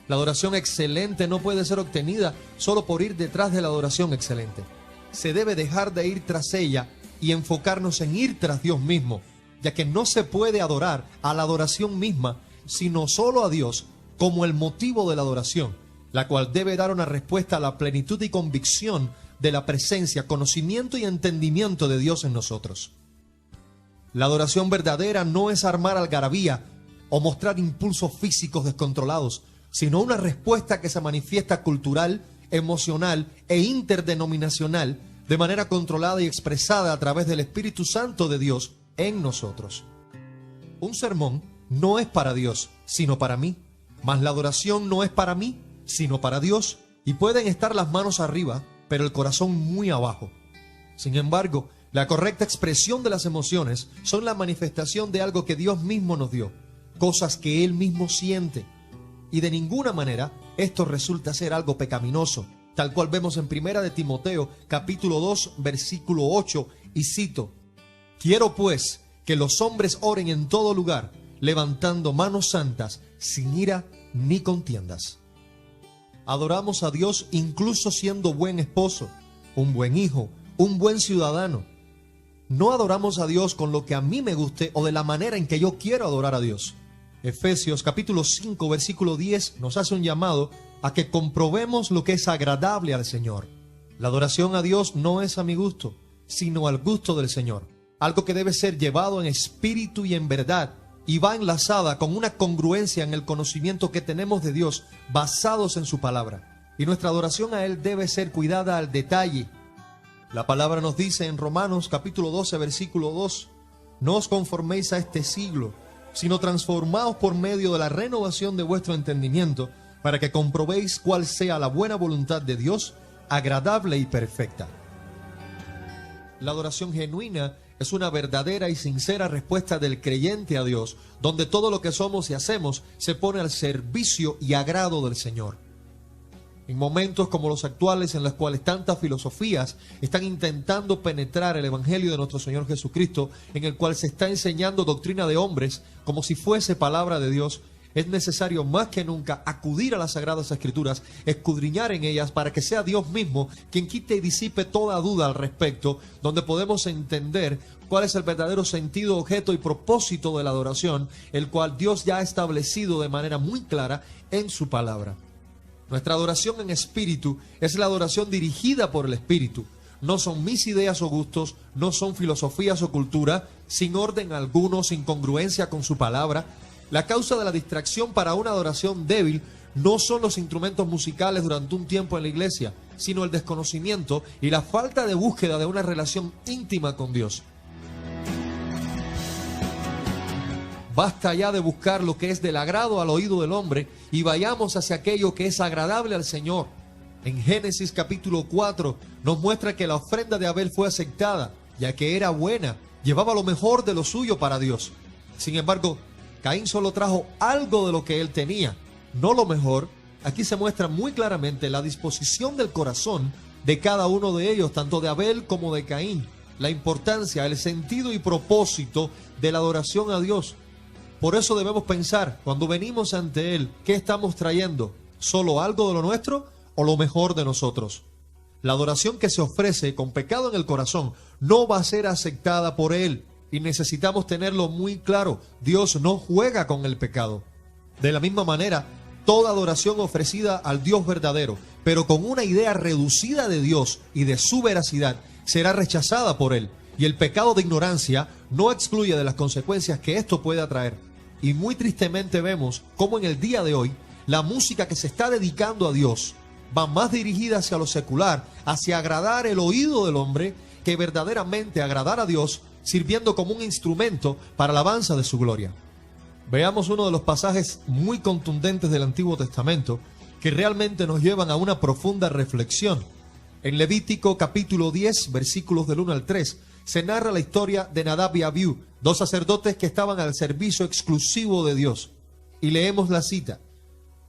La adoración excelente no puede ser obtenida solo por ir detrás de la adoración excelente. Se debe dejar de ir tras ella y enfocarnos en ir tras Dios mismo, ya que no se puede adorar a la adoración misma, sino solo a Dios como el motivo de la adoración, la cual debe dar una respuesta a la plenitud y convicción de la presencia, conocimiento y entendimiento de Dios en nosotros. La adoración verdadera no es armar algarabía o mostrar impulsos físicos descontrolados, sino una respuesta que se manifiesta cultural, emocional e interdenominacional de manera controlada y expresada a través del Espíritu Santo de Dios en nosotros. Un sermón no es para Dios, sino para mí, mas la adoración no es para mí, sino para Dios, y pueden estar las manos arriba, pero el corazón muy abajo. Sin embargo, la correcta expresión de las emociones son la manifestación de algo que Dios mismo nos dio, cosas que él mismo siente. Y de ninguna manera esto resulta ser algo pecaminoso, tal cual vemos en 1 de Timoteo, capítulo 2, versículo 8, y cito: quiero pues que los hombres oren en todo lugar, levantando manos santas, sin ira ni contiendas. Adoramos a Dios incluso siendo buen esposo, un buen hijo, un buen ciudadano. No adoramos a Dios con lo que a mí me guste o de la manera en que yo quiero adorar a Dios. Efesios capítulo 5 versículo 10 nos hace un llamado a que comprobemos lo que es agradable al Señor. La adoración a Dios no es a mi gusto, sino al gusto del Señor. Algo que debe ser llevado en espíritu y en verdad, y va enlazada con una congruencia en el conocimiento que tenemos de Dios, basados en su palabra. Y nuestra adoración a Él debe ser cuidada al detalle. La palabra nos dice en Romanos capítulo 12 versículo 2: no os conforméis a este siglo, sino transformaos por medio de la renovación de vuestro entendimiento, para que comprobéis cuál sea la buena voluntad de Dios, agradable y perfecta. La adoración genuina es una verdadera y sincera respuesta del creyente a Dios, donde todo lo que somos y hacemos se pone al servicio y agrado del Señor. En momentos como los actuales, en los cuales tantas filosofías están intentando penetrar el Evangelio de nuestro Señor Jesucristo, en el cual se está enseñando doctrina de hombres como si fuese palabra de Dios, es necesario más que nunca acudir a las Sagradas Escrituras, escudriñar en ellas para que sea Dios mismo quien quite y disipe toda duda al respecto, donde podemos entender cuál es el verdadero sentido, objeto y propósito de la adoración, el cual Dios ya ha establecido de manera muy clara en su palabra. Nuestra adoración en espíritu es la adoración dirigida por el Espíritu. No son mis ideas o gustos, no son filosofías o cultura, sin orden alguno, sin congruencia con su palabra. La causa de la distracción para una adoración débil no son los instrumentos musicales durante un tiempo en la iglesia, sino el desconocimiento y la falta de búsqueda de una relación íntima con Dios. Basta ya de buscar lo que es del agrado al oído del hombre y vayamos hacia aquello que es agradable al Señor. En Génesis capítulo 4 nos muestra que la ofrenda de Abel fue aceptada, ya que era buena, llevaba lo mejor de lo suyo para Dios. Sin embargo, Caín solo trajo algo de lo que él tenía, no lo mejor. Aquí se muestra muy claramente la disposición del corazón de cada uno de ellos, tanto de Abel como de Caín, la importancia, el sentido y propósito de la adoración a Dios. Por eso debemos pensar, cuando venimos ante Él, ¿qué estamos trayendo? ¿Solo algo de lo nuestro o lo mejor de nosotros? La adoración que se ofrece con pecado en el corazón no va a ser aceptada por Él, y necesitamos tenerlo muy claro. Dios no juega con el pecado. De la misma manera, toda adoración ofrecida al Dios verdadero, pero con una idea reducida de Dios y de su veracidad, será rechazada por Él, y el pecado de ignorancia no excluye de las consecuencias que esto puede atraer. Y muy tristemente vemos cómo en el día de hoy la música que se está dedicando a Dios va más dirigida hacia lo secular, hacia agradar el oído del hombre, que verdaderamente agradar a Dios, sirviendo como un instrumento para la alabanza de su gloria. Veamos uno de los pasajes muy contundentes del Antiguo Testamento que realmente nos llevan a una profunda reflexión. En Levítico capítulo 10, versículos del 1 al 3, se narra la historia de Nadab y Abiú, dos sacerdotes que estaban al servicio exclusivo de Dios. Y leemos la cita: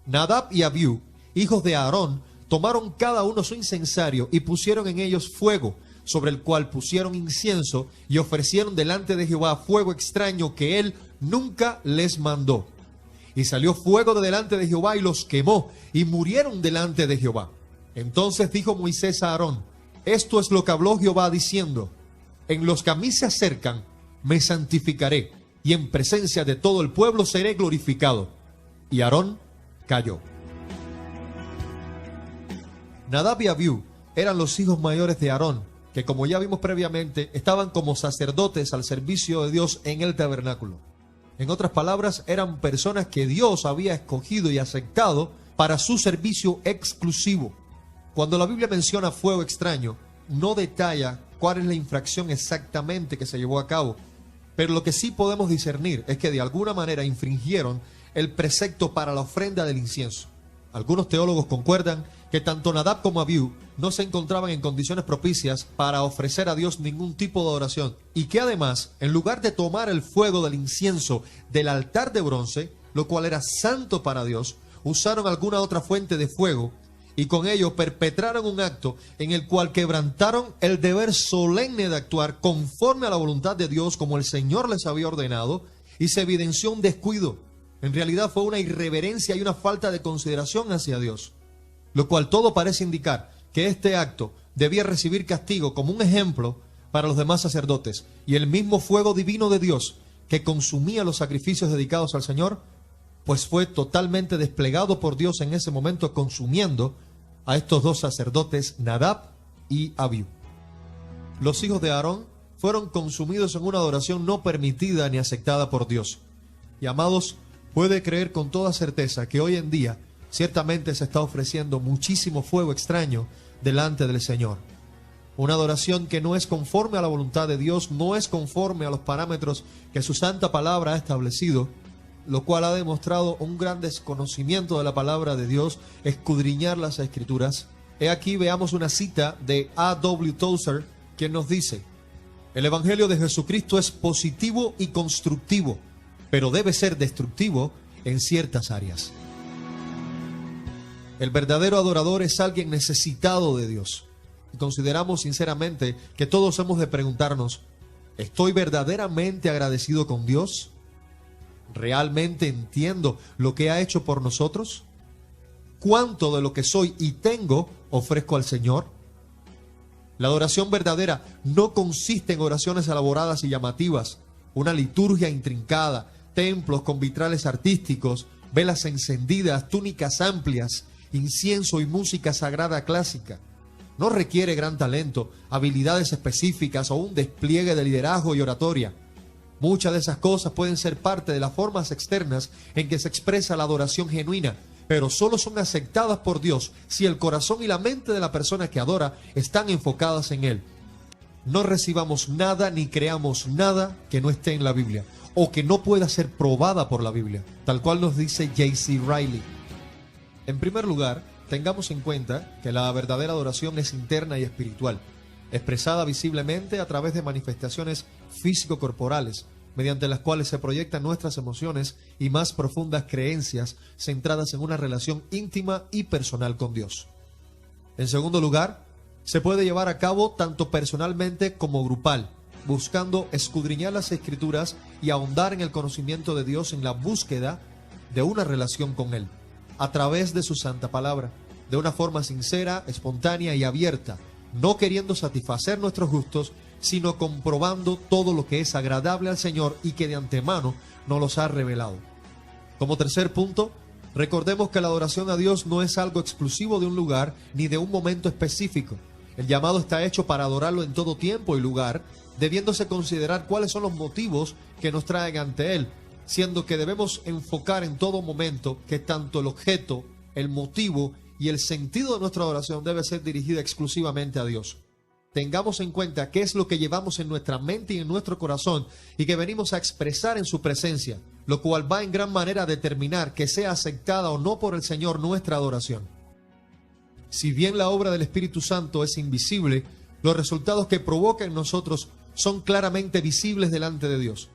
Nadab y Abiú, hijos de Aarón, tomaron cada uno su incensario y pusieron en ellos fuego, sobre el cual pusieron incienso y ofrecieron delante de Jehová fuego extraño que él nunca les mandó. Y salió fuego de delante de Jehová y los quemó, y murieron delante de Jehová. Entonces dijo Moisés a Aarón: esto es lo que habló Jehová diciendo: en los que a mí se acercan me santificaré, y en presencia de todo el pueblo seré glorificado. Y Aarón calló. Nadab y Abiú eran los hijos mayores de Aarón, que como ya vimos previamente, estaban como sacerdotes al servicio de Dios en el tabernáculo. En otras palabras, eran personas que Dios había escogido y aceptado para su servicio exclusivo. Cuando la Biblia menciona fuego extraño, no detalla cuál es la infracción exactamente que se llevó a cabo, pero lo que sí podemos discernir es que de alguna manera infringieron el precepto para la ofrenda del incienso. Algunos teólogos concuerdan que tanto Nadab como Abiú no se encontraban en condiciones propicias para ofrecer a Dios ningún tipo de adoración, y que además, en lugar de tomar el fuego del incienso del altar de bronce, lo cual era santo para Dios, usaron alguna otra fuente de fuego, y con ello perpetraron un acto en el cual quebrantaron el deber solemne de actuar conforme a la voluntad de Dios como el Señor les había ordenado, y se evidenció un descuido. En realidad fue una irreverencia y una falta de consideración hacia Dios, lo cual todo parece indicar que este acto debía recibir castigo como un ejemplo para los demás sacerdotes, y el mismo fuego divino de Dios que consumía los sacrificios dedicados al Señor, pues fue totalmente desplegado por Dios en ese momento, consumiendo a estos dos sacerdotes, Nadab y Abiú. Los hijos de Aarón fueron consumidos en una adoración no permitida ni aceptada por Dios. Y amados, puede creer con toda certeza que hoy en día ciertamente se está ofreciendo muchísimo fuego extraño delante del Señor. Una adoración que no es conforme a la voluntad de Dios, no es conforme a los parámetros que su santa palabra ha establecido, lo cual ha demostrado un gran desconocimiento de la palabra de Dios, escudriñar las Escrituras. He aquí, veamos una cita de A.W. Tozer, quien nos dice: el Evangelio de Jesucristo es positivo y constructivo, pero debe ser destructivo en ciertas áreas. El verdadero adorador es alguien necesitado de Dios. Y consideramos sinceramente que todos hemos de preguntarnos: ¿estoy verdaderamente agradecido con Dios? ¿Realmente entiendo lo que ha hecho por nosotros? ¿Cuánto de lo que soy y tengo ofrezco al Señor? La adoración verdadera no consiste en oraciones elaboradas y llamativas, una liturgia intrincada, templos con vitrales artísticos, velas encendidas, túnicas amplias, incienso y música sagrada clásica. No requiere gran talento, habilidades específicas o un despliegue de liderazgo y oratoria. Muchas de esas cosas pueden ser parte de las formas externas en que se expresa la adoración genuina, pero solo son aceptadas por Dios si el corazón y la mente de la persona que adora están enfocadas en Él. No recibamos nada ni creamos nada que no esté en la Biblia o que no pueda ser probada por la Biblia, tal cual nos dice J.C. Riley. En primer lugar, tengamos en cuenta que la verdadera adoración es interna y espiritual, expresada visiblemente a través de manifestaciones físico-corporales, mediante las cuales se proyectan nuestras emociones y más profundas creencias centradas en una relación íntima y personal con Dios. En segundo lugar, se puede llevar a cabo tanto personalmente como grupal, buscando escudriñar las Escrituras y ahondar en el conocimiento de Dios en la búsqueda de una relación con Él, a través de su santa palabra, de una forma sincera, espontánea y abierta, no queriendo satisfacer nuestros gustos, sino comprobando todo lo que es agradable al Señor y que de antemano nos los ha revelado. Como tercer punto, recordemos que la adoración a Dios no es algo exclusivo de un lugar ni de un momento específico. El llamado está hecho para adorarlo en todo tiempo y lugar, debiéndose considerar cuáles son los motivos que nos traen ante Él, siendo que debemos enfocar en todo momento que tanto el objeto, el motivo y el sentido de nuestra adoración debe ser dirigida exclusivamente a Dios. Tengamos en cuenta qué es lo que llevamos en nuestra mente y en nuestro corazón y que venimos a expresar en su presencia, lo cual va en gran manera a determinar que sea aceptada o no por el Señor nuestra adoración. Si bien la obra del Espíritu Santo es invisible, los resultados que provoca en nosotros son claramente visibles delante de Dios.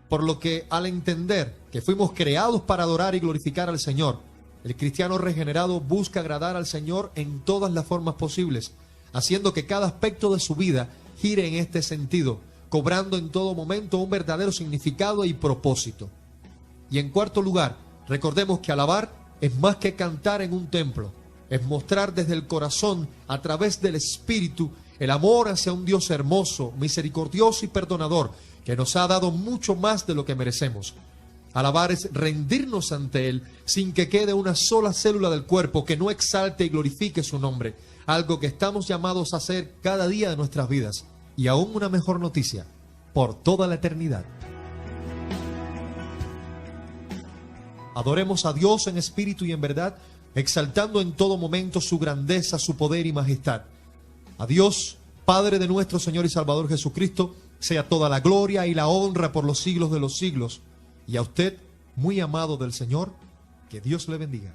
Por lo que al entender que fuimos creados para adorar y glorificar al Señor, el cristiano regenerado busca agradar al Señor en todas las formas posibles, haciendo que cada aspecto de su vida gire en este sentido, cobrando en todo momento un verdadero significado y propósito. Y en cuarto lugar, recordemos que alabar es más que cantar en un templo, es mostrar desde el corazón, a través del Espíritu, el amor hacia un Dios hermoso, misericordioso y perdonador, que nos ha dado mucho más de lo que merecemos. Alabar es rendirnos ante Él sin que quede una sola célula del cuerpo que no exalte y glorifique su nombre, algo que estamos llamados a hacer cada día de nuestras vidas. Y aún una mejor noticia, por toda la eternidad. Adoremos a Dios en espíritu y en verdad, exaltando en todo momento su grandeza, su poder y majestad. A Dios, Padre de nuestro Señor y Salvador Jesucristo, sea toda la gloria y la honra por los siglos de los siglos. Y a usted, muy amado del Señor, que Dios le bendiga.